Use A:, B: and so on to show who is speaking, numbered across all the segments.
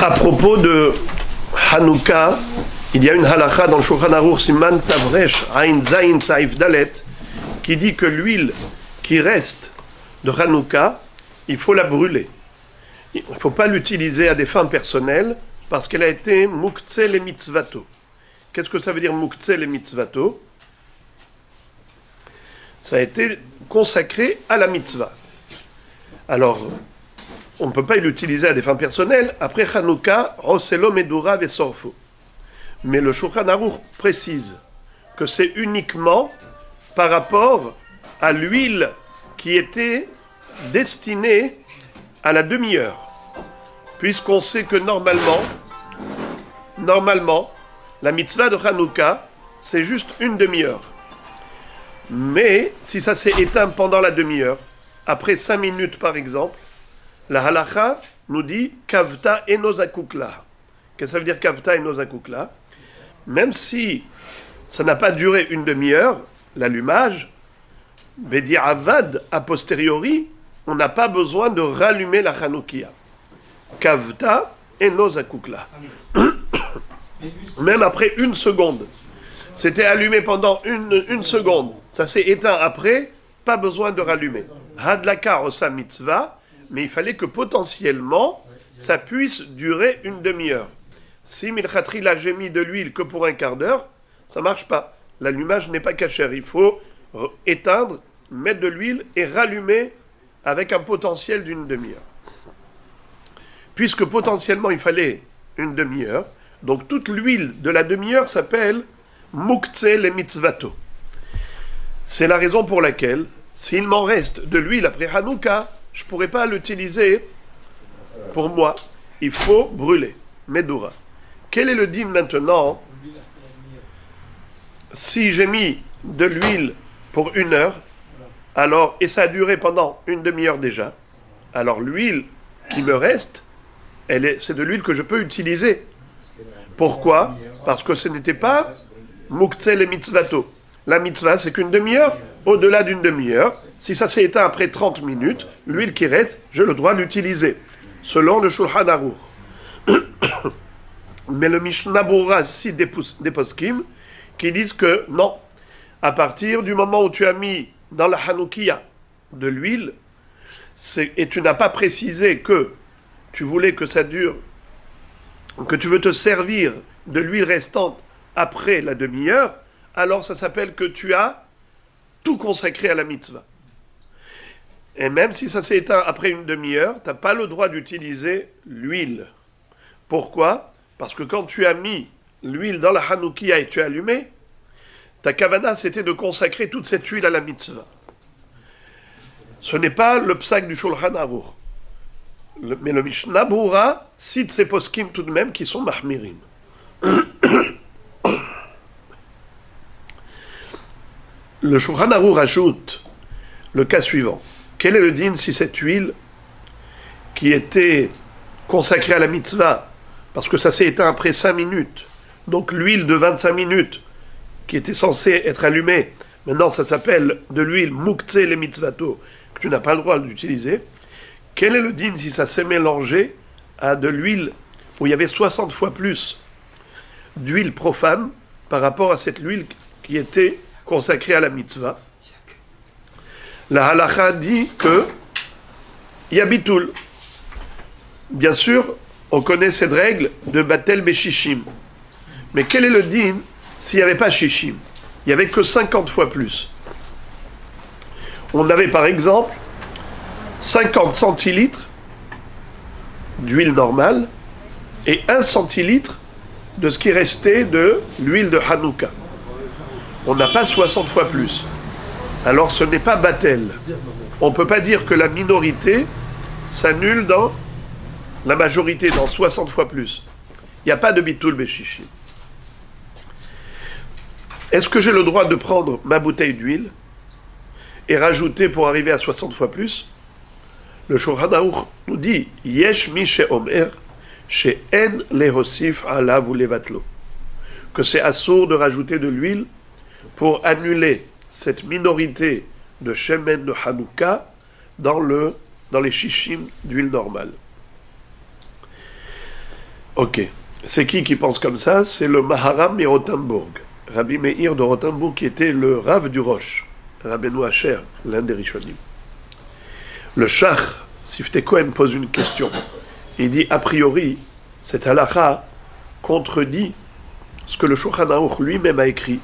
A: À propos de Hanouka, il y a une halakha dans le Shulchan Aruch Siman Tavresh Ain Zayin Saif Dalet qui dit que l'huile qui reste de Hanouka, il faut la brûler. Il ne faut pas l'utiliser à des fins personnelles parce qu'elle a été muktzeh le mitzvato. Qu'est-ce que ça veut dire muktzeh le mitzvato? Ça a été consacré à la mitzvah. Alors, on ne peut pas l'utiliser à des fins personnelles. Après Hanouka, Roselo Medura Vesorfo. Mais le Shulchan Aruch précise que c'est uniquement par rapport à l'huile qui était destinée à la demi-heure. Puisqu'on sait que normalement, la mitzvah de Hanouka, c'est juste une demi-heure. Mais si ça s'est éteint pendant la demi-heure, après 5 minutes par exemple, la halakha nous dit Kavta enozakukla. Qu'est-ce que ça veut dire Kavta enozakukla? Même si ça n'a pas duré une demi-heure, l'allumage, Bedi Avad, a posteriori, on n'a pas besoin de rallumer la Hanoukia. Kavta enozakukla. Même après 1 seconde. C'était allumé pendant une seconde. Ça s'est éteint après, pas besoin de rallumer. Hadlaka osa mitzvah, mais il fallait que potentiellement, ça puisse durer une demi-heure. Si milchatri j'ai mis de l'huile que pour un quart d'heure, ça ne marche pas. L'allumage n'est pas cachère. Il faut éteindre, mettre de l'huile et rallumer avec un potentiel d'une demi-heure. Puisque potentiellement il fallait une demi-heure, donc toute l'huile de la demi-heure s'appelle muktzeh le mitzvato. C'est la raison pour laquelle, s'il m'en reste de l'huile après Hanouka, je ne pourrais pas l'utiliser pour moi. Il faut brûler. Medura. Quel est le din maintenant? Si j'ai mis de l'huile pour 1 heure, alors, et ça a duré pendant une demi-heure déjà, alors l'huile qui me reste, c'est de l'huile que je peux utiliser. Pourquoi? Parce que ce n'était pas muktzeh le mitzvato. La mitzvah, c'est qu'une demi-heure. Au-delà d'une demi-heure, si ça s'est éteint après 30 minutes, l'huile qui reste, j'ai le droit d'utiliser, selon le Shulchan Aruch. Mais le Mishnah Berurah cite des poskim qui disent que non, à partir du moment où tu as mis dans la Hanoukia de l'huile, et tu n'as pas précisé que tu voulais que ça dure, que tu veux te servir de l'huile restante après la demi-heure, alors ça s'appelle que tu as tout consacré à la mitzvah. Et même si ça s'est éteint après une demi-heure, tu n'as pas le droit d'utiliser l'huile. Pourquoi? Parce que quand tu as mis l'huile dans la Hanoukia et tu as allumé, ta kavana c'était de consacrer toute cette huile à la mitzvah. Ce n'est pas le psak du Shulchan Aruch. Mais le Mishnah Berurah cite ces poskim tout de même qui sont mahmirim. Le Shulchan Aruch rajoute le cas suivant. Quel est le din si cette huile qui était consacrée à la mitzvah, parce que ça s'est éteint après 5 minutes, donc l'huile de 25 minutes qui était censée être allumée, maintenant ça s'appelle de l'huile muktzeh le mitzvato, que tu n'as pas le droit d'utiliser. Quel est le din si ça s'est mélangé à de l'huile où il y avait 60 fois plus d'huile profane par rapport à cette huile qui était consacrée à la mitzvah? La halakha dit que il y a bitoul. Bien sûr, on connaît cette règle de batel beshishim. Mais quel est le din s'il n'y avait pas shishim? Il n'y avait que 50 fois plus. On avait par exemple 50 centilitres d'huile normale et 1 centilitre de ce qui restait de l'huile de Hanouka. On n'a pas 60 fois plus. Alors ce n'est pas batel. On ne peut pas dire que la minorité s'annule dans la majorité, dans 60 fois plus. Il n'y a pas de bitoul beshishi. Est-ce que j'ai le droit de prendre ma bouteille d'huile et rajouter pour arriver à 60 fois plus? Le Shulchan Aruch nous dit Yesh mi she'omer she'en lehosif alav ou levatlo, que c'est assourd de rajouter de l'huile pour annuler cette minorité de shemen de Hanouka, dans les shishim d'huile normale. Ok. C'est qui pense comme ça? C'est le Maharam de Rothenburg. Rabbi Meir de Rothenburg, qui était le Rav du Roche. Rabbeinu Asher, l'un des Rishonim. Le Shach, Sifte Cohen, pose une question. Il dit, a priori, cette halakha contredit ce que le Shulchan Aruch lui-même a écrit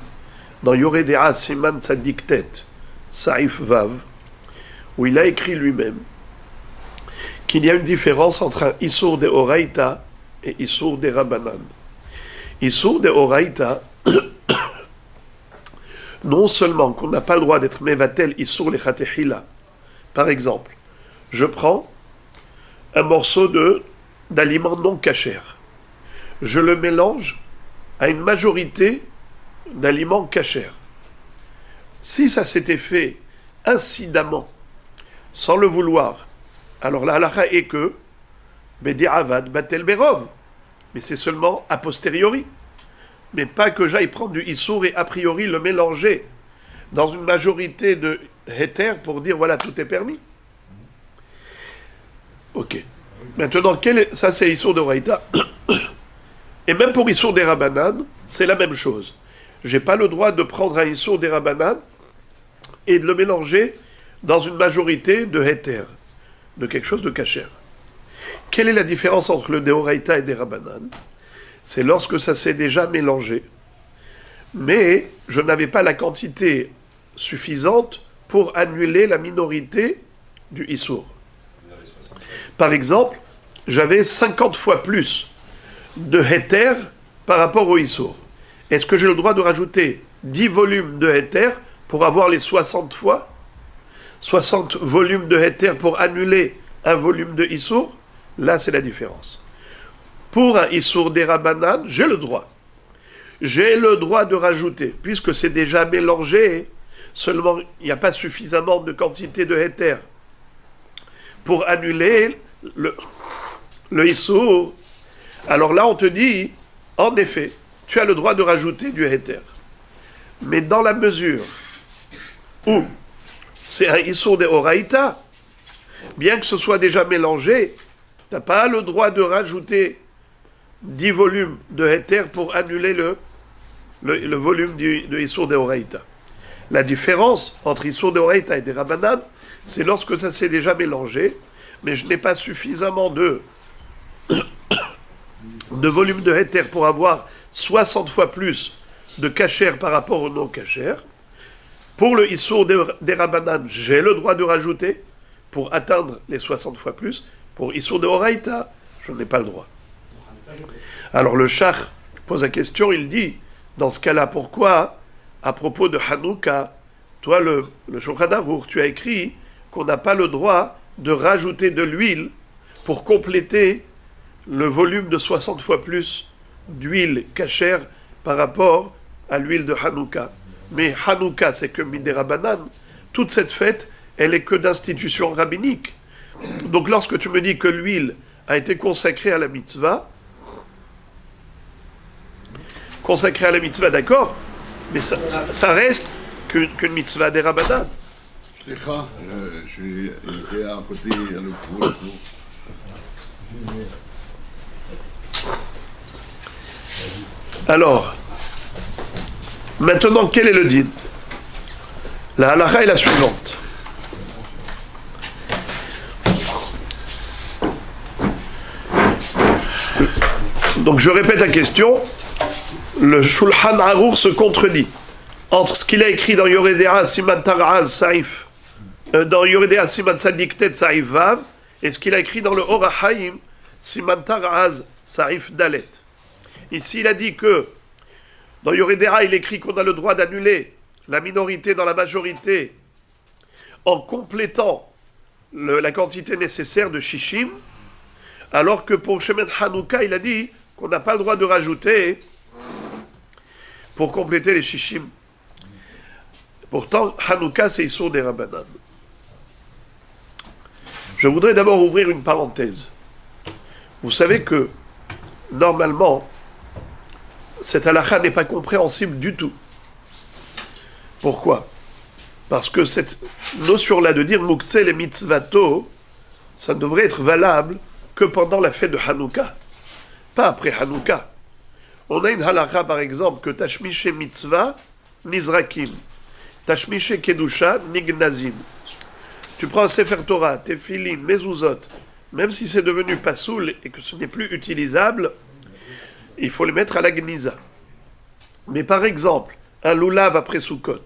A: dans Yoreh De'ah Siman Tzadik Tet, Saif Vav, où il a écrit lui-même qu'il y a une différence entre un Issour de Oraïta et Issour de Rabbanan. Issour de Oraïta, non seulement qu'on n'a pas le droit d'être Mevatel Issour Lechatechila. Par exemple, je prends un morceau d'aliment non kasher. Je le mélange à une majorité d'aliments kasher. Si ça s'était fait incidemment, sans le vouloir, alors la halakha est que Bedi'avad Batel Berov. Mais c'est seulement a posteriori. Mais pas que j'aille prendre du Issour et a priori le mélanger dans une majorité de Heter pour dire voilà, tout est permis. Ok. Maintenant, ça c'est Issour de Raïta. Et même pour Issour des Rabbanan, c'est la même chose. J'ai pas le droit de prendre un Issour des Rabbanan et de le mélanger dans une majorité de Heter, de quelque chose de kasher. Quelle est la différence entre le Deoraita et des Rabbanan? C'est lorsque ça s'est déjà mélangé, mais je n'avais pas la quantité suffisante pour annuler la minorité du Issour. Par exemple, j'avais 50 fois plus de Heter par rapport au Issour. Est-ce que j'ai le droit de rajouter 10 volumes de Heter pour avoir les 60 fois 60 volumes de Heter pour annuler un volume de Issour? Là, c'est la différence. Pour un Issour des Rabbanan, j'ai le droit. J'ai le droit de rajouter, puisque c'est déjà mélangé, seulement il n'y a pas suffisamment de quantité de Heter pour annuler le Issour. Alors là, on te dit, en effet, tu as le droit de rajouter du Heter. Mais dans la mesure où c'est un Issour de Oraïta, bien que ce soit déjà mélangé, tu n'as pas le droit de rajouter 10 volumes de Heter pour annuler le volume de Issour de Oraïta. La différence entre Issour de Oraïta et des Rabbanan, c'est lorsque ça s'est déjà mélangé, mais je n'ai pas suffisamment de volume de Heter pour avoir 60 fois plus de kasher par rapport au non-kasher. Pour le Issour des Rabbanan, j'ai le droit de rajouter pour atteindre les 60 fois plus. Pour Issour de Oraïta, je n'ai pas le droit. Alors le Shach pose la question, il dit, dans ce cas-là, pourquoi, à propos de Hanouka, toi, le Shulchan Aruch, tu as écrit qu'on n'a pas le droit de rajouter de l'huile pour compléter le volume de 60 fois plus d'huile kasher par rapport à l'huile de Hanouka. Mais Hanouka, c'est que Midei Rabbanan. Toute cette fête, elle est que d'institution rabbinique. Donc lorsque tu me dis que l'huile a été consacrée à la mitzvah, d'accord, mais ça reste qu'une mitzvah des Rabbanan.
B: Slicha, j'étais à côté, à le cours.
A: Alors, maintenant, quel est le din? La halakha est la suivante. Donc je répète la question. Le Shulchan Aruch se contredit entre ce qu'il a écrit dans Yoreh De'ah Siman Taraz Saif, dans Yoreh De'ah Siman Tzadik Tet Saif Vav, et ce qu'il a écrit dans le Or HaChaim Siman Taraz Saif Dalet. Ici, il a dit que dans Yoreh De'ah, il écrit qu'on a le droit d'annuler la minorité dans la majorité en complétant la quantité nécessaire de shishim, alors que pour Shemen Hanouka, il a dit qu'on n'a pas le droit de rajouter pour compléter les shishim. Pourtant, Hanouka, c'est Issour des Rabbanan. Je voudrais d'abord ouvrir une parenthèse. Vous savez que, normalement, cette halakha n'est pas compréhensible du tout. Pourquoi? Parce que cette notion-là de dire Muktzeh les mitzvato, ça ne devrait être valable que pendant la fête de Hanouka, pas après Hanouka. On a une halakha par exemple que Tashmiche mitzvah nizrakim, Tashmiche kedusha nignazim. Tu prends un Sefer Torah, Tefillin, Mezuzot, même si c'est devenu pasoul et que ce n'est plus utilisable, il faut les mettre à la gniza. Mais par exemple, un loulav après Sukkot,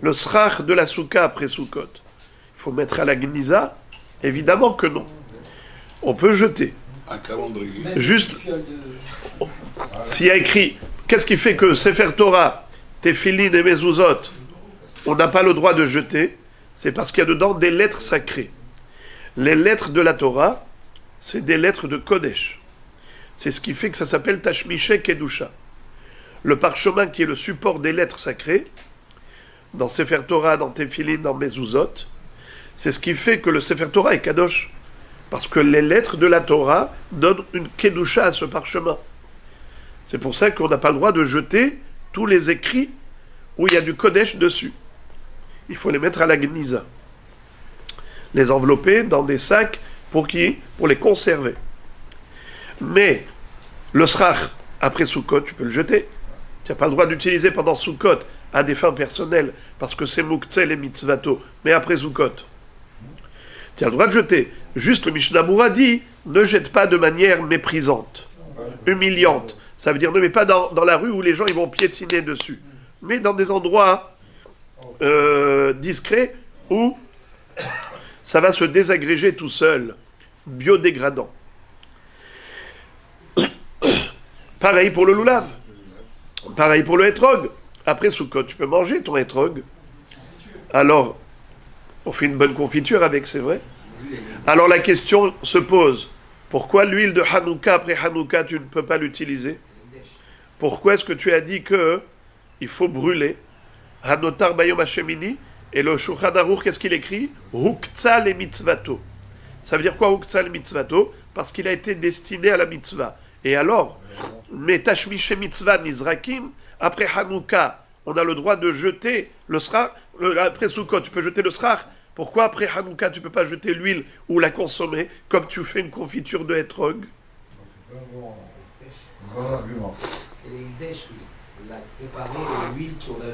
A: le srach de la souka après Sukkot, il faut mettre à la gniza? Évidemment que non. On peut jeter.
B: Un calendrier.
A: Juste, s'il y a écrit, qu'est-ce qui fait que Sefer Torah, Tefillin et Mezuzot, on n'a pas le droit de jeter? C'est parce qu'il y a dedans des lettres sacrées. Les lettres de la Torah, c'est des lettres de Kodesh. C'est ce qui fait que ça s'appelle Tashmiche Kedusha. Le parchemin qui est le support des lettres sacrées, dans Sefer Torah, dans Tefillin, dans Mezuzot, c'est ce qui fait que le Sefer Torah est Kadosh. Parce que les lettres de la Torah donnent une Kedusha à ce parchemin. C'est pour ça qu'on n'a pas le droit de jeter tous les écrits où il y a du Kodesh dessus. Il faut les mettre à la Gniza. Les envelopper dans des sacs pour les conserver. Mais le srach, après Sukkot, tu peux le jeter. Tu n'as pas le droit d'utiliser pendant Sukkot à des fins personnelles, parce que c'est Muktzeh les mitzvato, mais après Sukkot. Tu as le droit de jeter. Juste le Mishnah Moura dit, ne jette pas de manière méprisante, humiliante. Ça veut dire, ne mets pas dans la rue où les gens ils vont piétiner dessus, mais dans des endroits discrets où ça va se désagréger tout seul, biodégradant. Pareil pour le loulav. Pareil pour le hétrog. Après Sukkot, tu peux manger ton hétrog. Alors, on fait une bonne confiture avec, c'est vrai. Alors la question se pose, pourquoi l'huile de Hanouka, après Hanouka, tu ne peux pas l'utiliser? Pourquoi est-ce que tu as dit qu'il faut brûler Hanotar Bayom Hashemini? Et le Shulchan Aruch, qu'est-ce qu'il écrit? Huktzah le mitzvato. Ça veut dire quoi, Huktzah le mitzvato? Parce qu'il a été destiné à la mitzvah. Et alors, mais Tashmiche mitzvah nizrakim, après Hanouka, on a le droit de jeter le srach. Après Sukkot, tu peux jeter le srach. Pourquoi après Hanouka, tu ne peux pas jeter l'huile ou la consommer comme tu fais une confiture de hétrog?
C: Il a préparé l'huile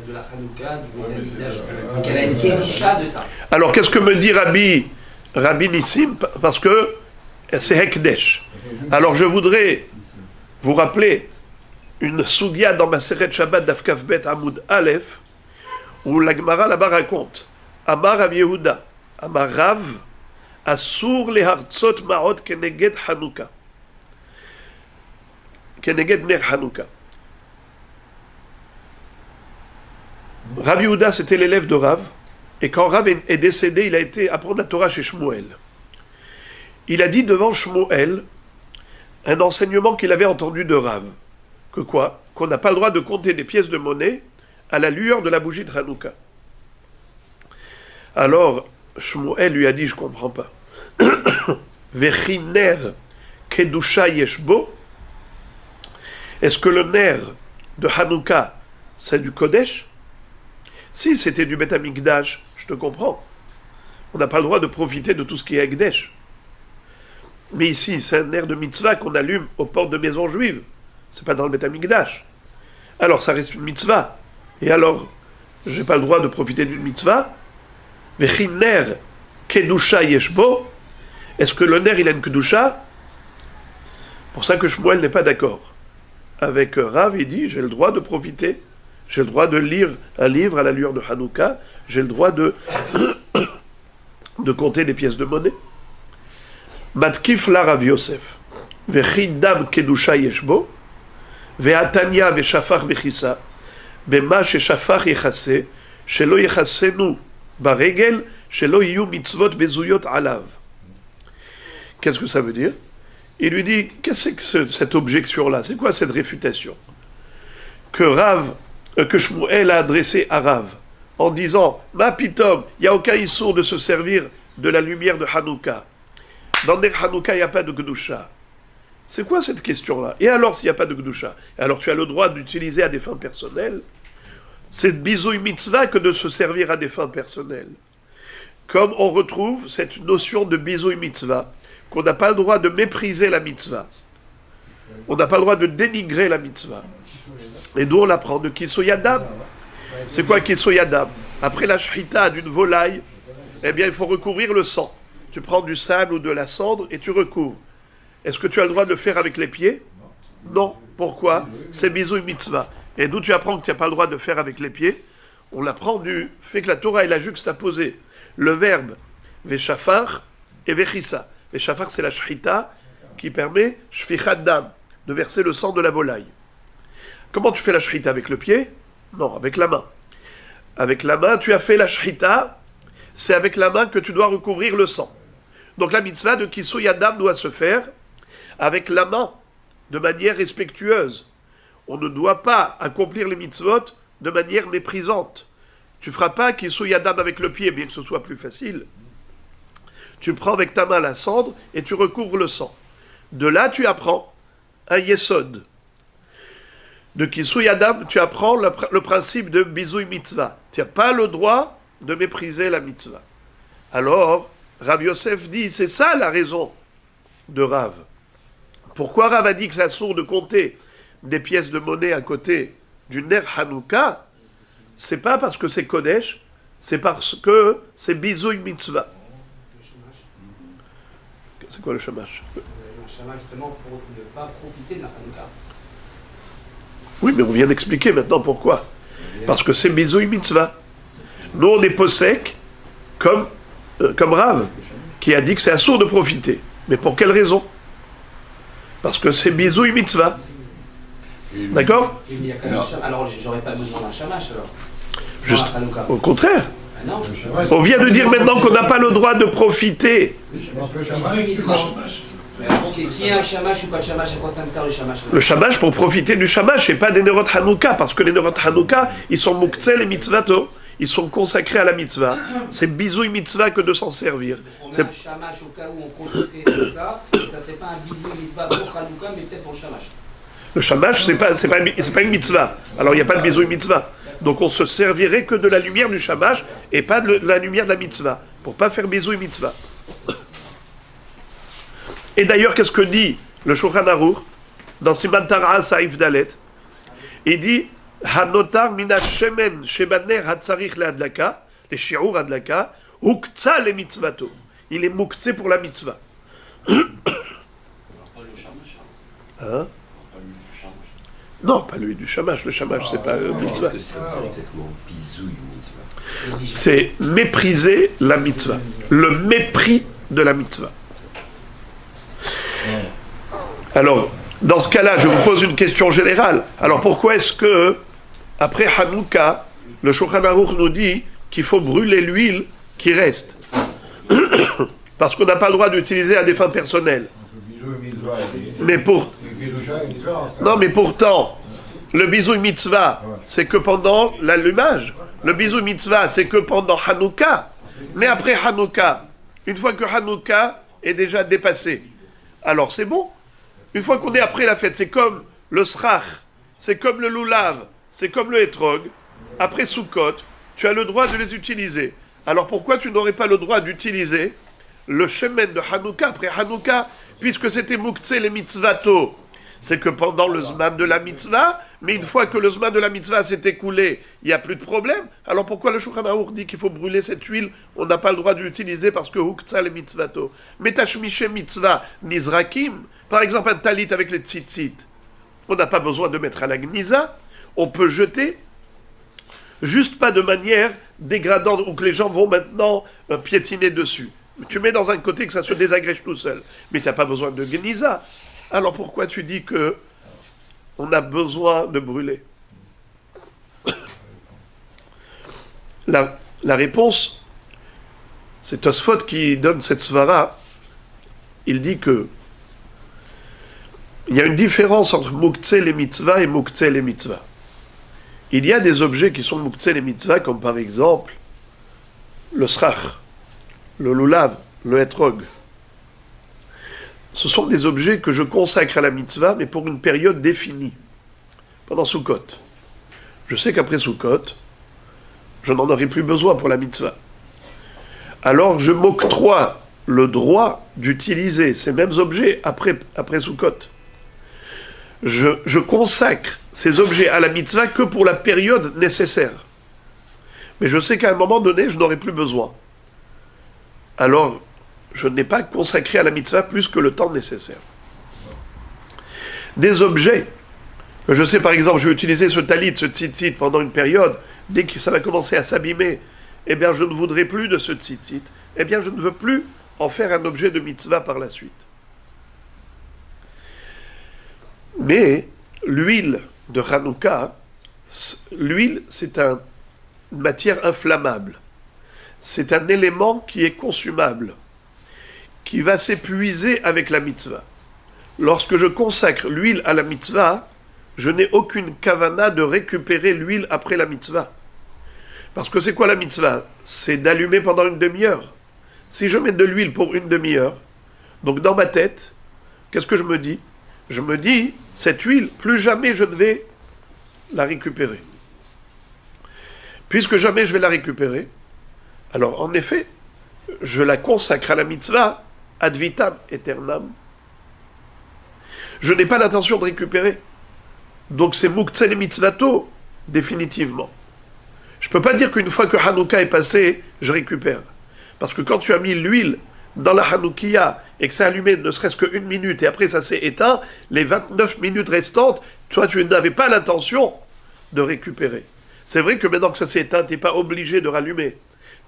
C: de la Hanouka, du Bédamigdash. Donc elle a une kédisha de ça.
A: Alors qu'est-ce que me dit Rabbi Nissim? Parce que c'est Hekdesh. Alors je voudrais vous rappeler une sugya dans ma Maseret Shabbat d'Afkaf Bet Amoud Aleph, où la Gemara là-bas raconte Amar Rav Yehuda, Amar Rav, Asur lehartzot ma'ot keneged Hanouka. Keneged ner Hanouka. Rav Yehuda, c'était l'élève de Rav, et quand Rav est décédé, il a été apprendre la Torah chez Shmuel. Il a dit devant Shmuel un enseignement qu'il avait entendu de Rav. Que quoi? Qu'on n'a pas le droit de compter des pièces de monnaie à la lueur de la bougie de Hanouka. Alors, Shmuel lui a dit, je ne comprends pas. Vechiner kedusha yeshbo. Est-ce que le ner de Hanouka, c'est du Kodesh? Si c'était du Beth Amikdash, je te comprends. On n'a pas le droit de profiter de tout ce qui est Ekdesh. Mais ici, c'est un ner de mitzvah qu'on allume aux portes de maisons juives. C'est pas dans le Beth Amikdash. Alors, ça reste une mitzvah. Et alors, j'ai pas le droit de profiter d'une mitzvah? Vechiner kedusha yeshbo. Est-ce que le ner, il a une kedusha? Pour ça que Shmuel n'est pas d'accord. Avec Rav, il dit, j'ai le droit de profiter. J'ai le droit de lire un livre à la lueur de Hanouka. J'ai le droit de compter des pièces de monnaie. Matkif la Rav Yosef. Vechidam kedusha yeshbo. Ve'atanya ve'shafach vechisa. Bema sheshafach yechase. Shelo yechasenu baregel. Shelo yiyu mitzvot bezuyot alav. Qu'est-ce que ça veut dire? Il lui dit, qu'est-ce que c'est que cette objection-là? C'est quoi cette réfutation? Que Shmuel a adressé à Rav, en disant, ma pitom, il n'y a aucun issour de se servir de la lumière de Hanouka. Dans les Hanouka, il n'y a pas de Gdusha. C'est quoi cette question-là? Et alors, s'il n'y a pas de Gdusha? Alors, tu as le droit d'utiliser à des fins personnelles c'est bisouille mitzvah que de se servir à des fins personnelles. Comme on retrouve cette notion de bisouille mitzvah, qu'on n'a pas le droit de mépriser la mitzvah. On n'a pas le droit de dénigrer la mitzvah. Et d'où on l'apprend de Kisoyadam. C'est quoi Kisoyadam? Après la shrita d'une volaille, eh bien il faut recouvrir le sang. Tu prends du sable ou de la cendre et tu recouvres. Est-ce que tu as le droit de le faire avec les pieds? Non. Pourquoi? C'est bisouille mitzvah. Et d'où tu apprends que tu n'as pas le droit de faire avec les pieds? On l'apprend du fait que la Torah elle a juxtaposé le verbe veshafar et vechissa. Veshafar c'est la shrita qui permet shfichat dam, de verser le sang de la volaille. Comment tu fais la shrita? Avec le pied? Non, avec la main. Avec la main, tu as fait la shrita, c'est avec la main que tu dois recouvrir le sang. Donc la mitzvah de Kisoy Adam doit se faire avec la main, de manière respectueuse. On ne doit pas accomplir les mitzvot de manière méprisante. Tu ne feras pas Kisoy Adam avec le pied, bien que ce soit plus facile. Tu prends avec ta main la cendre et tu recouvres le sang. De là, tu apprends un yesod. De Kisoy Adam, tu apprends le principe de bisouille mitzvah. Tu n'as pas le droit de mépriser la mitzvah. Alors, Rav Yosef dit, c'est ça la raison de Rav. Pourquoi Rav a dit que c'est assourd de compter des pièces de monnaie à côté du Ner Hanouka? C'est pas parce que c'est Kodesh, c'est parce que c'est bisouille mitzvah. C'est quoi le shamash?
C: Le shamash, justement, pour ne pas profiter de la Hanouka.
A: Oui, mais on vient d'expliquer maintenant pourquoi. Parce que c'est bisouille mitzvah. Nous, on est possèque comme Rav, qui a dit que c'est assourd de profiter. Mais pour quelle raison? Parce que c'est bisouille mitzvah. D'accord?
C: Alors, j'aurais pas besoin d'un shamash, alors.
A: Juste, au contraire.
C: Ah non.
A: On vient de dire maintenant qu'on n'a pas le droit de profiter.
C: Qui est un shamash ou pas de shamash? À quoi ça me sert le shamash?
A: Le shamash pour profiter du shamash et pas des nerot Hanouka, parce que les nerot Hanouka, ils sont muktzeh les mitzvato, ils sont consacrés à la mitzvah. C'est bisouille mitzvah que de s'en servir.
C: On met un shamash au cas où on profiterait de ça, et ça serait pas un bisouille mitzvah pour Hanouka, mais peut-être pour le shamash.
A: Le shamash, c'est pas une mitzvah. Alors il n'y a pas de bisouille mitzvah. Donc on se servirait que de la lumière du shamash et pas de la lumière de la mitzvah, pour pas faire bisouille mitzvah. Et d'ailleurs, qu'est-ce que dit le Shulchan Aruch dans Siman Tara Saif Dalet? Il dit Hanotar mina shemen shebaner hatzarich le adlaka, les shiur adlaka, uktsa le mitzvato. Il est muktzé pour la mitzvah. Hein? Non, pas lui du shamash. Le shamash, c'est pas mitzvah.
D: Qu'est-ce que c'est exactement bisouille mitzvah?
A: C'est mépriser la mitzvah. Le mépris de la mitzvah. Alors, dans ce cas-là, je vous pose une question générale. Alors, pourquoi est-ce que, après Hanouka, le Shulchan Aruch nous dit qu'il faut brûler l'huile qui reste? Parce qu'on n'a pas le droit d'utiliser à des fins personnelles. Mais non, mais pourtant, le bisouille mitzvah, c'est que pendant l'allumage. Le bisouille mitzvah, c'est que pendant Hanouka. Mais après Hanouka, une fois que Hanouka est déjà dépassé, alors c'est bon. Une fois qu'on est après la fête, c'est comme le srach, c'est comme le loulav, c'est comme le hétrog. Après Sukkot, tu as le droit de les utiliser. Alors pourquoi tu n'aurais pas le droit d'utiliser le shemen de Hanouka après Hanouka, puisque c'était muktzeh les mitzvato? C'est que pendant le zman de la mitzvah, mais une fois que le zman de la mitzvah s'est écoulé, il n'y a plus de problème. Alors pourquoi le Shulchan Aruch dit qu'il faut brûler cette huile? On n'a pas le droit de l'utiliser parce que huktzah les mitzvato. Mais tashmishe mitzvah nizrakim, par exemple un talit avec les tzitzit, on n'a pas besoin de mettre à la gniza, on peut jeter, juste pas de manière dégradante où que les gens vont maintenant piétiner dessus. Tu mets dans un côté que ça se désagrège tout seul, mais tu n'as pas besoin de gniza. Alors pourquoi tu dis que on a besoin de brûler? La réponse, c'est Tosfot qui donne cette svara. Il dit que il y a une différence entre muktzeh les mitzvahs et muktzeh les mitzvahs. Il y a des objets qui sont muktzeh les mitzvahs, comme par exemple le srach, le lulav, le hétrog. Ce sont des objets que je consacre à la mitzvah, mais pour une période définie, pendant Sukkot. Je sais qu'après Sukkot, je n'en aurai plus besoin pour la mitzvah. Alors je m'octroie le droit d'utiliser ces mêmes objets après Sukkot. Je consacre ces objets à la mitzvah que pour la période nécessaire. Mais je sais qu'à un moment donné, je n'aurai plus besoin. Alors, je n'ai pas consacré à la mitzvah plus que le temps nécessaire. Des objets, je sais par exemple, je vais utiliser ce talit, ce tzitzit pendant une période, dès que ça va commencer à s'abîmer, eh bien je ne voudrais plus de ce tzitzit, eh bien je ne veux plus en faire un objet de mitzvah par la suite. Mais l'huile de Hanouka, l'huile c'est une matière inflammable. C'est un élément qui est consumable, qui va s'épuiser avec la mitzvah. Lorsque je consacre l'huile à la mitzvah, je n'ai aucune kavana de récupérer l'huile après la mitzvah. Parce que c'est quoi la mitzvah? C'est d'allumer pendant une demi-heure. Si je mets de l'huile pour une demi-heure, donc dans ma tête, qu'est-ce que je me dis? Je me dis, cette huile, plus jamais je ne vais la récupérer. Puisque jamais je vais la récupérer, alors en effet, je la consacre à la mitzvah ad vitam aeternam. Je n'ai pas l'intention de récupérer. Donc c'est muktzeh mitzvato, définitivement. Je ne peux pas dire qu'une fois que Hanouka est passé, je récupère. Parce que quand tu as mis l'huile dans la Hanoukia et que c'est allumé ne serait-ce qu'une minute et après ça s'est éteint, les 29 minutes restantes, toi tu n'avais pas l'intention de récupérer. C'est vrai que maintenant que ça s'est éteint, tu n'es pas obligé de rallumer.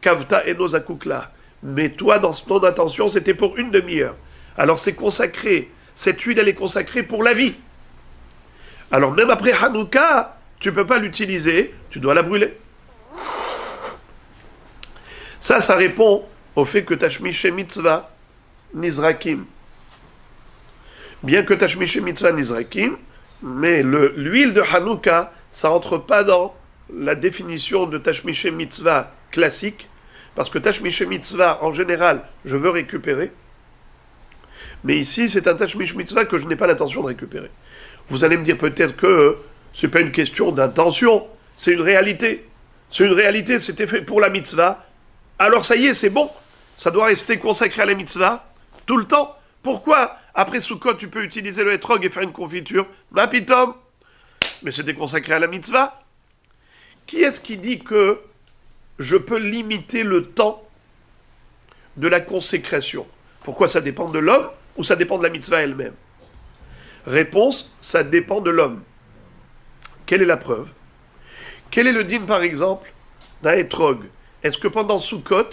A: Kavta eno zakukla. Mais toi, dans ton intention, c'était pour une demi-heure. Alors c'est consacré. Cette huile, elle est consacrée pour la vie. Alors même après Hanouka, tu ne peux pas l'utiliser, tu dois la brûler. Ça répond au fait que Tashmiché Mitzvah Nizrakim. Bien que Tashmiché Mitzvah Nizrakim, mais l'huile de Hanouka, ça rentre pas dans la définition de Tashmiché Mitzvah classique, parce que Tashmiché Mitzvah, en général, je veux récupérer. Mais ici, c'est un Tashmiché Mitzvah que je n'ai pas l'intention de récupérer. Vous allez me dire peut-être que ce n'est pas une question d'intention, c'est une réalité. C'est une réalité, c'était fait pour la mitzvah. Alors ça y est, c'est bon. Ça doit rester consacré à la mitzvah tout le temps. Pourquoi après Sukkot, tu peux utiliser le hétrog et faire une confiture? Ma pitom. Mais c'était consacré à la mitzvah. Qui est-ce qui dit que je peux limiter le temps de la consécration? Pourquoi ça dépend de l'homme ou ça dépend de la mitzvah elle-même? Réponse, ça dépend de l'homme. Quelle est la preuve? Quel est le din, par exemple, d'un hétrog? Est-ce que pendant Sukkot,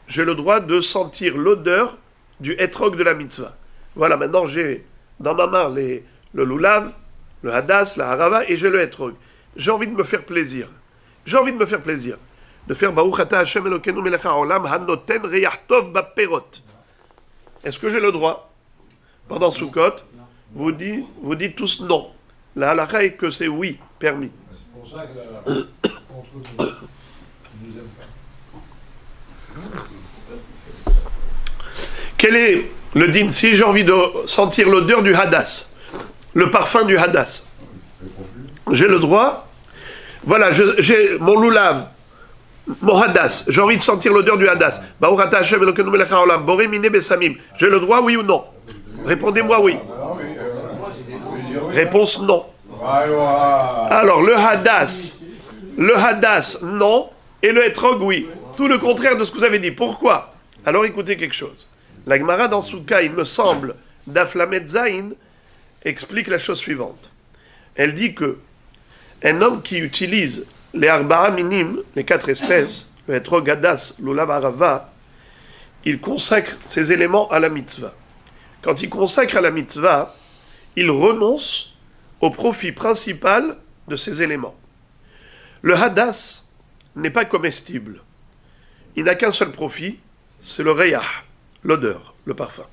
A: j'ai le droit de sentir l'odeur du hétrog de la mitzvah? Voilà, maintenant j'ai dans ma main le lulav, le hadas, la harava, et j'ai le hétrog. J'ai envie de me faire plaisir. J'ai envie de me faire plaisir. De faire Baruch ata Hashem Elokeinu melech haolam hanoten reyach tov baperot. Est-ce que j'ai le droit? Pendant Sukkot, vous dites tous non. La halakha est que c'est oui, permis.
E: C'est pour ça que contre nous aime pas.
A: Quel est le din? Si j'ai envie de sentir l'odeur du hadas, le parfum du hadas, j'ai le droit. Voilà, j'ai mon lulav, mon hadas, j'ai envie de sentir l'odeur du hadas. J'ai le droit, oui ou non? Répondez-moi oui. Réponse non. Alors le hadas, non, et le hétrog, oui. Tout le contraire de ce que vous avez dit. Pourquoi? Alors écoutez quelque chose. La Gemara dans Souka, il me semble, d'Aflamet Zain, explique la chose suivante. Elle dit que un homme qui utilise les arba'a minim, les 4 espèces, le hétrog, hadas, lulav, harava, il consacre ces éléments à la mitzvah. Quand il consacre à la mitzvah, il renonce au profit principal de ces éléments. Le hadas n'est pas comestible. Il n'a qu'un seul profit, c'est le reyah, l'odeur, le parfum.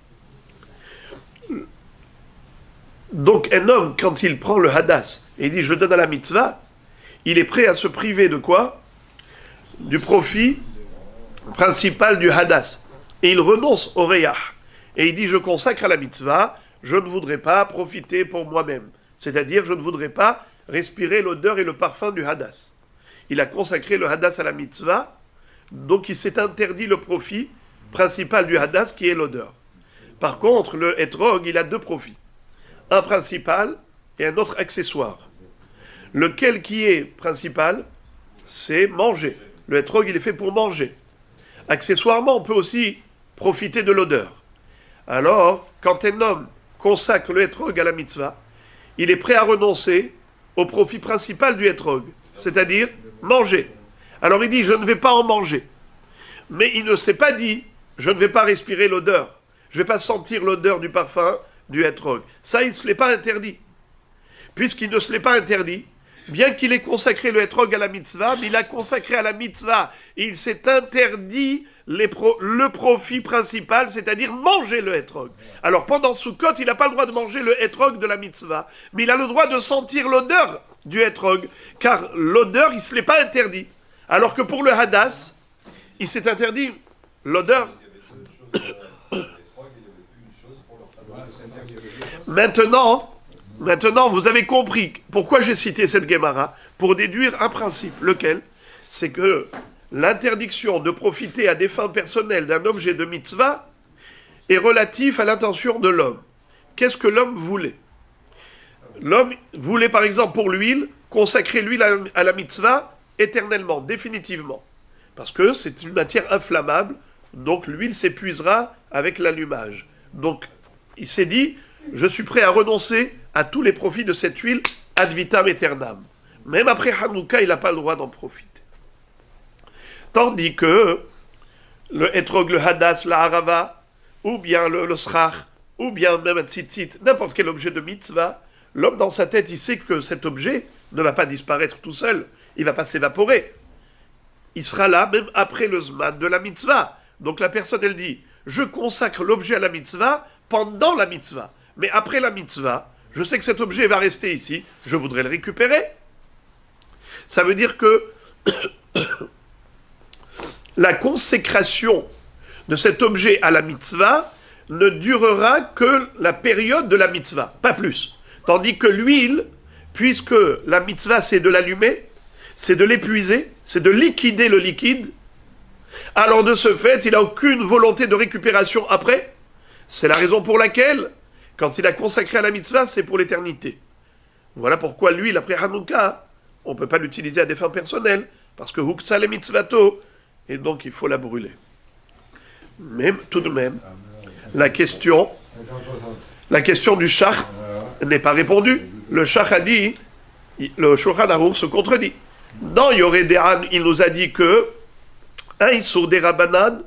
A: Donc un homme, quand il prend le hadas et il dit « je donne à la mitzvah », il est prêt à se priver de quoi? Du profit principal du hadas. Et il renonce au reyah. Et il dit « je consacre à la mitzvah, je ne voudrais pas profiter pour moi-même ». C'est-à-dire, je ne voudrais pas respirer l'odeur et le parfum du hadas. Il a consacré le hadas à la mitzvah, donc il s'est interdit le profit principal du hadas qui est l'odeur. Par contre, le etrog, il a deux profits. Un principal et un autre accessoire. Lequel qui est principal? C'est manger. Le etrog, il est fait pour manger. Accessoirement, on peut aussi profiter de l'odeur. Alors, quand un homme consacre le etrog à la mitzvah, il est prêt à renoncer au profit principal du etrog, c'est-à-dire manger. Alors il dit, je ne vais pas en manger. Mais il ne s'est pas dit, je ne vais pas respirer l'odeur. Je ne vais pas sentir l'odeur du parfum du etrog. Ça, il ne se l'est pas interdit. Puisqu'il ne se l'est pas interdit, bien qu'il ait consacré le etrog à la mitzvah, mais il a consacré à la mitzvah et il s'est interdit le profit principal, c'est-à-dire manger le etrog. Alors pendant Sukkot, il n'a pas le droit de manger le etrog de la mitzvah, mais il a le droit de sentir l'odeur du etrog, car l'odeur, il ne se l'est pas interdit. Alors que pour le hadas, il s'est interdit l'odeur. Maintenant, vous avez compris pourquoi j'ai cité cette Gemara, pour déduire un principe, lequel? C'est que l'interdiction de profiter à des fins personnelles d'un objet de mitzvah est relatif à l'intention de l'homme. Qu'est-ce que l'homme voulait? L'homme voulait par exemple pour l'huile, consacrer l'huile à la mitzvah éternellement, définitivement. Parce que c'est une matière inflammable, donc l'huile s'épuisera avec l'allumage. Donc il s'est dit, je suis prêt à renoncer à tous les profits de cette huile ad vitam aeternam. Même après Hanouka, il n'a pas le droit d'en profiter. Tandis que le etrog, le hadas, la harava, ou bien le srach, ou bien même un tzitzit, n'importe quel objet de mitzvah, l'homme dans sa tête, il sait que cet objet ne va pas disparaître tout seul, il ne va pas s'évaporer. Il sera là même après le zman de la mitzvah. Donc la personne, elle dit, je consacre l'objet à la mitzvah pendant la mitzvah. Mais après la mitzvah, je sais que cet objet va rester ici, je voudrais le récupérer. Ça veut dire que la consécration de cet objet à la mitzvah ne durera que la période de la mitzvah, pas plus. Tandis que l'huile, puisque la mitzvah c'est de l'allumer, c'est de l'épuiser, c'est de liquider le liquide, alors de ce fait, il n'a aucune volonté de récupération après. C'est la raison pour laquelle, quand il a consacré à la mitzvah, c'est pour l'éternité. Voilà pourquoi l'huile, après Hanouka, on ne peut pas l'utiliser à des fins personnelles, parce que Huktzah le mitzvato, et donc il faut la brûler. Mais tout de même, la question du shach n'est pas répondue. Le shach a dit, le Shulchan Aruch se contredit. Dans Yoreh De'an, il nous a dit que un Issour des Rabbanan,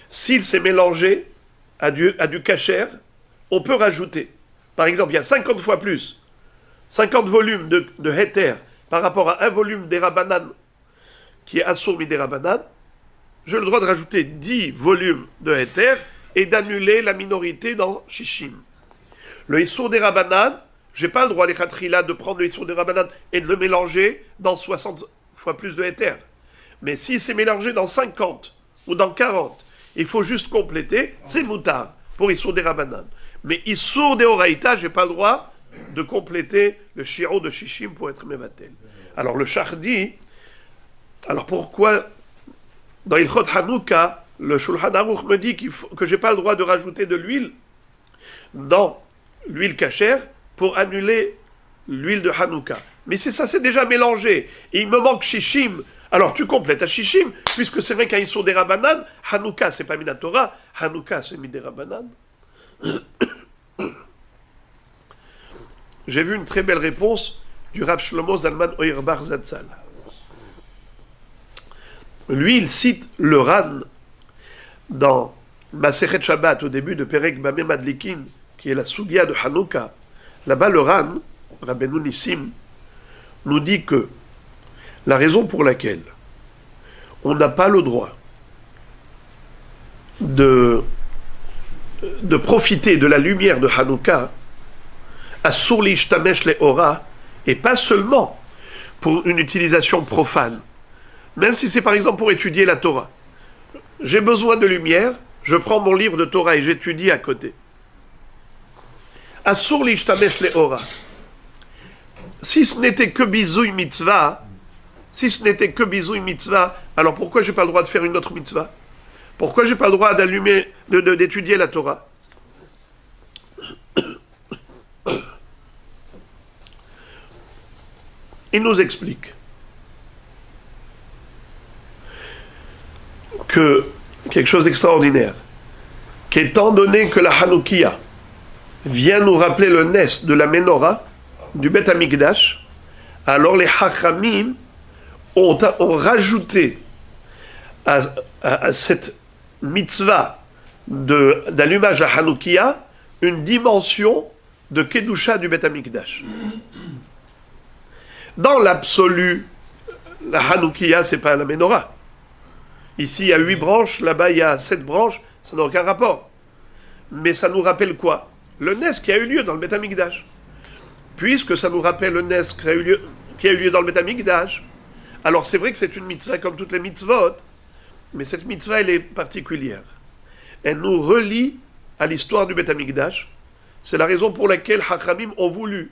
A: s'il s'est mélangé à du kasher, on peut rajouter. Par exemple, il y a 50 fois plus, 50 volumes de Heter par rapport à un volume des Rabbanan qui est Assour des Rabbanan, j'ai le droit de rajouter 10 volumes de Heter et d'annuler la minorité dans Shishim. Le Issour des Rabbanan, j'ai pas le droit, les Khatrila, de prendre le Issour des Rabbanan et de le mélanger dans 60 fois plus de Heter. Mais si c'est mélangé dans 50 ou dans 40, il faut juste compléter, c'est moutard pour Issour des Rabbanan. Mais Issour des Oraïta, je n'ai pas le droit de compléter le Shiro de Shishim pour être Mevatel. Alors le Shach dit, alors pourquoi dans Ilchot Hanouka, le Shulchan Aruch me dit que je n'ai pas le droit de rajouter de l'huile dans l'huile cachère pour annuler l'huile de Hanouka. Mais si ça c'est déjà mélangé, et il me manque Shishim, alors tu complètes à Shishim, puisque c'est vrai qu'à Issour des Rabbanan, Hanouka c'est pas Minatora, Hanouka c'est mis des Rabbanan. J'ai vu une très belle réponse du Rav Shlomo Zalman Auerbach Zatzal. Lui, il cite le Ran dans Masechet Shabbat, au début de Perek Bameh Madlikin, qui est la Sugia de Hanouka. Là-bas, le Ran, Rabbeinu Nissim, nous dit que la raison pour laquelle on n'a pas le droit de profiter de la lumière de Hanouka, Assur l'ishtamesh le'ora, et pas seulement pour une utilisation profane, même si c'est par exemple pour étudier la Torah. J'ai besoin de lumière, je prends mon livre de Torah et j'étudie à côté. Assur l'ishtamesh le'ora. si ce n'était que bisouille mitzvah, alors pourquoi j'ai pas le droit de faire une autre mitzvah? Pourquoi j'ai pas le droit d'allumer, d'étudier la Torah? Il nous explique que quelque chose d'extraordinaire, qu'étant donné que la Hanoukia vient nous rappeler le nes de la Menorah, du Beth Amikdash, alors les Hachamim ont rajouté à cette mitzvah d'allumage à Hanoukia une dimension de Kedusha du Beth Amikdash. Dans l'absolu, la Hanoukia, c'est pas la Menorah. Ici, il y a 8 branches, là-bas, il y a 7 branches, ça n'a aucun rapport. Mais ça nous rappelle quoi? Le Nes qui a eu lieu dans le Beth Amikdash. Puisque ça nous rappelle le Nes qui a eu lieu dans le Beth Amikdash, alors c'est vrai que c'est une mitzvah comme toutes les mitzvot, mais cette mitzvah, elle est particulière. Elle nous relie à l'histoire du Beth Amikdash. C'est la raison pour laquelle Hachamim ont voulu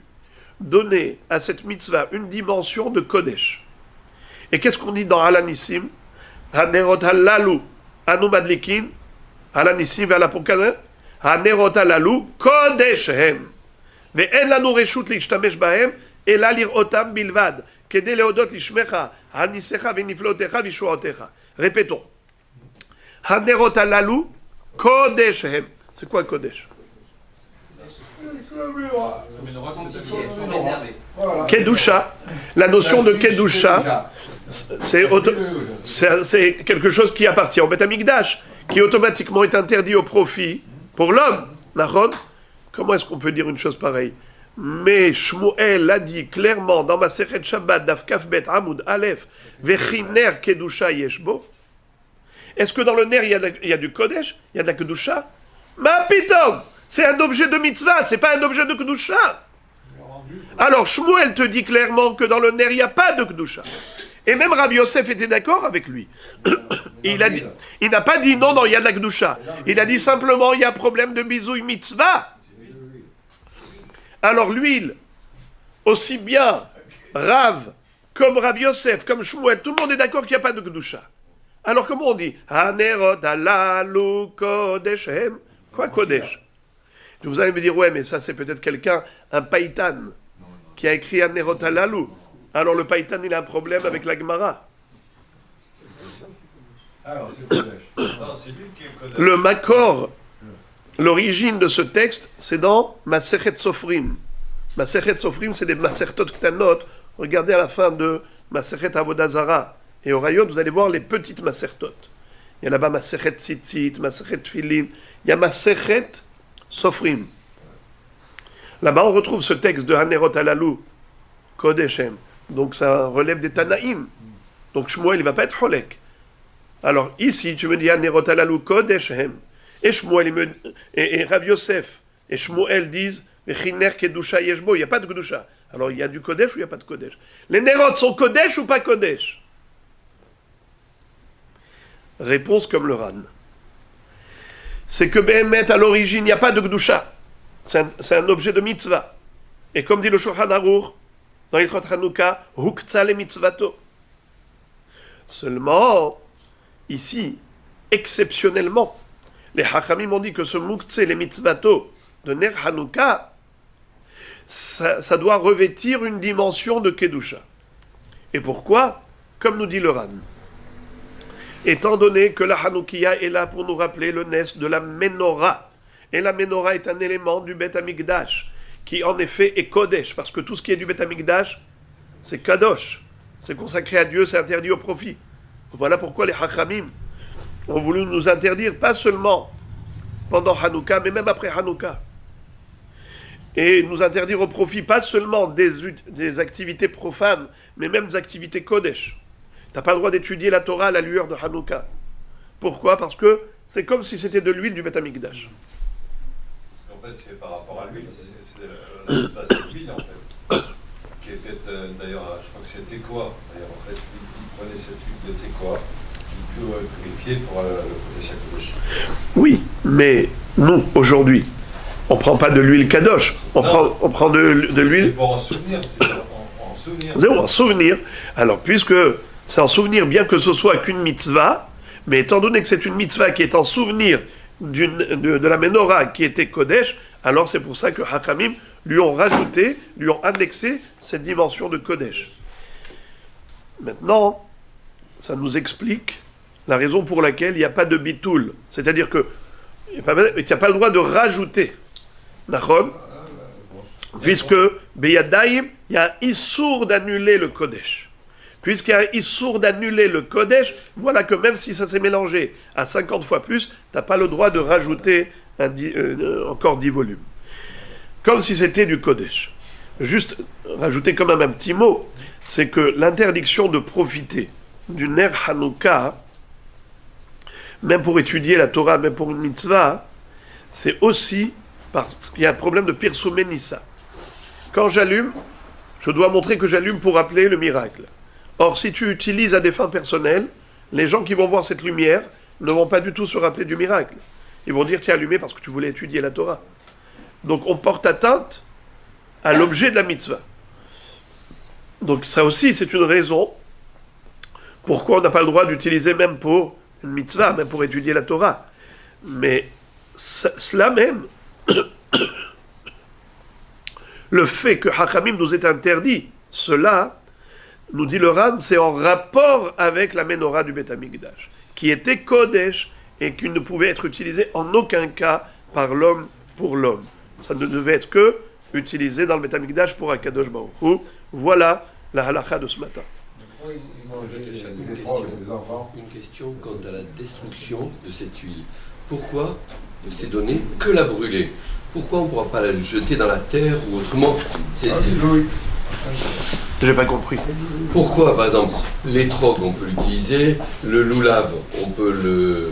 A: donner à cette mitzvah une dimension de Kodesh. Et qu'est-ce qu'on dit dans Alanissim? Hanerot halalu anu madlikin, Alanissim ve'alapokane, Hanerot halalu Kodesh hem. Ve'en lanu reshut l'ishtamesh bahem, ela lir'otam bilvad, kede leodot lishmecha, hanisecha ve'niflotecha v'shuotecha. Répétons. Hanerot halalu Kodesh hem. C'est quoi Kodesh? Kedusha, la notion de Kedusha, c'est quelque chose qui appartient au Beth Amikdash, qui automatiquement est interdit au profit pour l'homme. Comment est-ce qu'on peut dire une chose pareille? Mais Shmuel l'a dit clairement dans Masechet Shabbat, Daf Kaf Bet Amud Aleph, Vechiner Kedusha Yeshbo. Est-ce que dans le ner il y a du Kodesh, il y a de la Kedusha? Ma pitom! C'est un objet de mitzvah, c'est pas un objet de Kedusha. Alors Shmuel te dit clairement que dans le ner, il n'y a pas de Kedusha. Et même Rav Yosef était d'accord avec lui. Il n'a pas dit non, il y a de la Kedusha. Il a dit simplement, il y a problème de bisouille mitzvah. Alors l'huile, aussi bien Rav, comme Rav Yosef, comme Shmuel, tout le monde est d'accord qu'il n'y a pas de Kedusha. Alors comment on dit? Hanerot halalu kodesh hem. Quoi Kodesh? Vous allez me dire, ouais, mais ça c'est peut-être quelqu'un, un païtan, qui a écrit Hanerot halalu. Alors le païtan, il a un problème avec la Gemara.
E: Alors, c'est Kodesh.
A: Le Makor, l'origine de ce texte, c'est dans Masechet Sofrim. Masechet Sofrim, c'est des Masertot Ktanot. Regardez à la fin de Masechet Avodah Zara. Et au Rayot, vous allez voir les petites Masertot. Il y a là-bas Masechet Tzitzit, Masechet Tfilin. Il y a Masechet Sofrim. Là-bas, on retrouve ce texte de Hanerot halalu Kodeshem. Donc ça relève des Tanaïm. Donc Shmuel, il ne va pas être Holek. Alors ici, tu me dis Hanerot halalu Kodeshem. Et Shmuel et Rav Yosef et Shmuel disent Vechiner Kedusha Yeshbo. Il n'y a pas de Kedusha. Alors il y a du Kodesh ou il n'y a pas de Kodesh? Les Nerot sont Kodesh ou pas Kodesh? Réponse comme le Ran. C'est que Behemet, à l'origine, il n'y a pas de Kedusha. C'est un objet de mitzvah. Et comme dit le Shulchan Aruch, dans Ilchot Hanouka, Huktzah le mitzvato. Seulement, ici, exceptionnellement, les Hachamim ont dit que ce Muktzeh le mitzvato de Ner Hanouka, ça doit revêtir une dimension de Kedusha. Et pourquoi? Comme nous dit le Ran. Étant donné que la Hanoukia est là pour nous rappeler le nes de la Menorah. Et la Menorah est un élément du Beth Amikdash, qui en effet est Kodesh, parce que tout ce qui est du Beth Amikdash, c'est Kadosh. C'est consacré à Dieu, c'est interdit au profit. Voilà pourquoi les Hachamim ont voulu nous interdire, pas seulement pendant Hanouka, mais même après Hanouka. Et nous interdire au profit, pas seulement des activités profanes, mais même des activités Kodesh. Tu n'as pas le droit d'étudier la Torah à la lueur de Hanouka. Pourquoi? Parce que c'est comme si c'était de l'huile du Beth Amikdash.
F: En fait, c'est par rapport à l'huile, c'est l'huile en fait, qui est faite d'ailleurs, je crois que c'est Tekoa. D'ailleurs, en fait, il prenait cette huile de Tekoa, il peut purifier pour le Kodesh HaKodesh.
A: Oui, mais nous, aujourd'hui, on ne prend pas de l'huile Kadosh, on prend de l'huile.
F: C'est pour en souvenir, souvenir.
A: Zéro, en souvenir. Alors, puisque c'est en souvenir, bien que ce soit qu'une mitzvah, mais étant donné que c'est une mitzvah qui est en souvenir de la menorah qui était Kodesh, alors c'est pour ça que Hachamim lui ont rajouté, lui ont annexé cette dimension de Kodesh. Maintenant, ça nous explique la raison pour laquelle il n'y a pas de bitoul. C'est-à-dire que il n'y a pas le droit de rajouter. Nachon, puisque Beyadaïm, il y a un issour d'annuler le Kodesh. Puisqu'il y a un issour d'annuler le Kodesh, voilà que même si ça s'est mélangé à 50 fois plus, tu n'as pas le droit de rajouter encore 10 volumes. Comme si c'était du Kodesh. Juste rajouter quand même un petit mot, c'est que l'interdiction de profiter du Ner Hanouka, même pour étudier la Torah, même pour une mitzvah, c'est aussi parce qu'il y a un problème de Pirsumé Nissa. Quand j'allume, je dois montrer que j'allume pour rappeler le miracle. Or, si tu utilises à des fins personnelles, les gens qui vont voir cette lumière ne vont pas du tout se rappeler du miracle. Ils vont dire, tiens, allumé parce que tu voulais étudier la Torah. Donc, on porte atteinte à l'objet de la mitzvah. Donc, ça aussi, c'est une raison pourquoi on n'a pas le droit d'utiliser même pour une mitzvah, même pour étudier la Torah. Mais cela même, le fait que Hachamim nous ait interdit cela, nous dit le Ran, c'est en rapport avec la menorah du Beth Amikdash, qui était Kodesh et qui ne pouvait être utilisée en aucun cas par l'homme pour l'homme. Ça ne devait être que utilisé dans le Beth Amikdash pour Akadosh Baruch Hu. Voilà la halakha de ce matin.
D: Une question quant à la destruction de cette huile. Pourquoi ne s'est donné que la brûler? Pourquoi on ne pourra pas la jeter dans la terre ou autrement?
A: J'ai pas compris.
D: Pourquoi, par exemple, l'étrog, on peut l'utiliser, le loulav, on peut le...